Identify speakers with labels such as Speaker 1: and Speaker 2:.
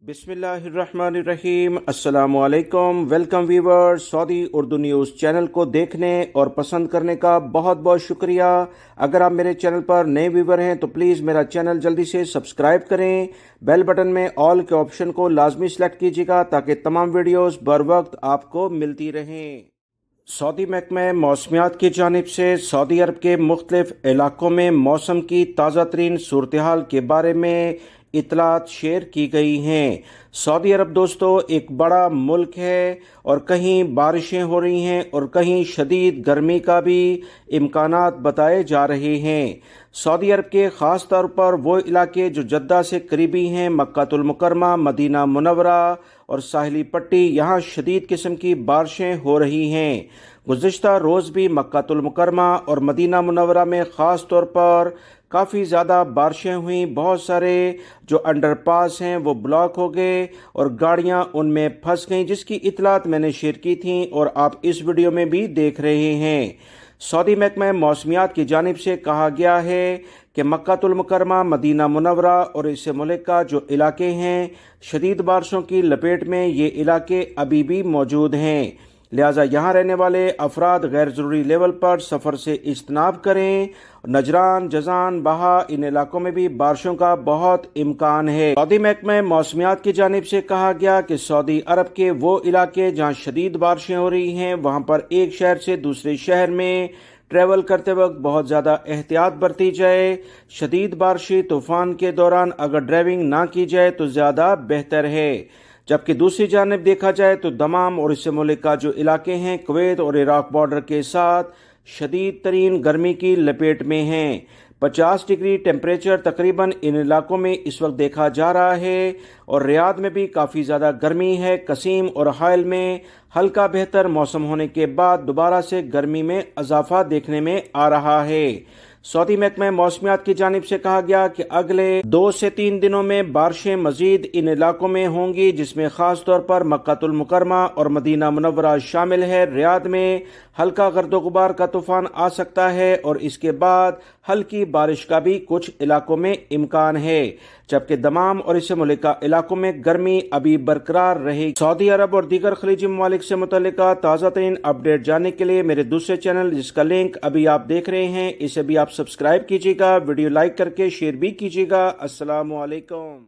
Speaker 1: बिस्मिल्लाहिर्रहमानिर्रहीम। अस्सलामु अलैकुम। Welcome viewer. Saudi Urdu news channel को देखने और पसंद करने का बहुत बहुत शुक्रिया। अगर आप मेरे चैनल पर नए व्यूवर हैं तो प्लीज़ मेरा चैनल जल्दी से सब्सक्राइब करें। बेल बटन में ऑल के ऑप्शन को लाजमी सेलेक्ट कीजिएगा ताकि तमाम वीडियोस बर वक्त आपको मिलती रहें। सऊदी महकमा मौसमियात की जानिब से सऊदी अरब के मुख्तलिफ इलाकों में मौसम की ताज़ा तरीन सूरत हाल के बारे में इतलात शेयर की गई हैं। सऊदी अरब दोस्तों एक बड़ा मुल्क है और कहीं बारिशें हो रही हैं और कहीं शदीद गर्मी का भी इम्कानात बताए जा रहे हैं। सऊदी अरब के ख़ास तौर पर वो इलाके जो जद्दा से करीबी हैं, मक्कातुल मुकर्रमा, मदीना मुनव्वरा और साहिली पट्टी, यहाँ शदीद किस्म की बारिशें हो रही हैं। गुज़िश्ता रोज़ भी मक्कातुल मुकर्रमा और मदीना मुनव्वरा में ख़ास तौर पर काफ़ी ज़्यादा बारिशें हुई। बहुत सारे जो अंडरपास हैं वो ब्लॉक हो गए और गाड़ियां उनमें फंस गईं, जिसकी इतलात मैंने शेयर की थी और आप इस वीडियो में भी देख रहे हैं। सऊदी महकमा मौसमियात की जानिब से कहा गया है कि मक्कातुल मुकर्रमा, मदीना मुनव्वरा और इससे मुल्का जो इलाके हैं, शदीद बारिशों की लपेट में ये इलाके अभी भी मौजूद हैं। लिहाजा यहाँ रहने वाले अफराद गैर ज़रूरी लेवल पर सफ़र से इज्तनाब करें। नजरान, जजान, बहा इन इलाकों में भी बारिशों का बहुत इम्कान है। सऊदी महकमा मौसमियात की जानिब से कहा गया कि सऊदी अरब के वो इलाके जहाँ शदीद बारिशें हो रही हैं, वहाँ पर एक शहर से दूसरे शहर में ट्रैवल करते वक्त बहुत ज़्यादा एहतियात बरती जाए। शदीद बारिशी तूफ़ान के दौरान अगर ड्राइविंग ना की जाए तो ज़्यादा बेहतर है। जबकि दूसरी जानिब देखा जाए तो दमाम और इससे मुल्का जो इलाके हैं, कुवैत और इराक बॉर्डर के साथ शदीद तरीन गर्मी की लपेट में हैं। 50 डिग्री टेम्परेचर तकरीबन इन इलाकों में इस वक्त देखा जा रहा है और रियाद में भी काफ़ी ज़्यादा गर्मी है। कसीम और हाइल में हल्का बेहतर मौसम होने के बाद दोबारा से गर्मी में इजाफा देखने में आ रहा है। सऊदी महकमा मौसमियात की जानिब से कहा गया कि अगले 2 से 3 दिनों में बारिशें मजीद इन इलाकों में होंगी, जिसमें खास तौर पर मक्कातुल मुकर्रमा और मदीना मुनव्वरा शामिल है। रियाद में हल्का गर्दो गुबार का तूफान आ सकता है और इसके बाद हल्की बारिश का भी कुछ इलाकों में इम्कान है। जबकि दमाम और इससे मुल्का इलाकों में गर्मी अभी बरकरार रहेगी। सऊदी अरब और दीगर खलीजी ममालिक से मुतल्लिका ताज़ा तरीन अपडेट जानने के लिए मेरे दूसरे चैनल, जिसका लिंक अभी आप देख रहे हैं, इसे भी आप सब्सक्राइब कीजिएगा। वीडियो लाइक करके शेयर भी कीजिएगा। अस्सलामु अलैकुम।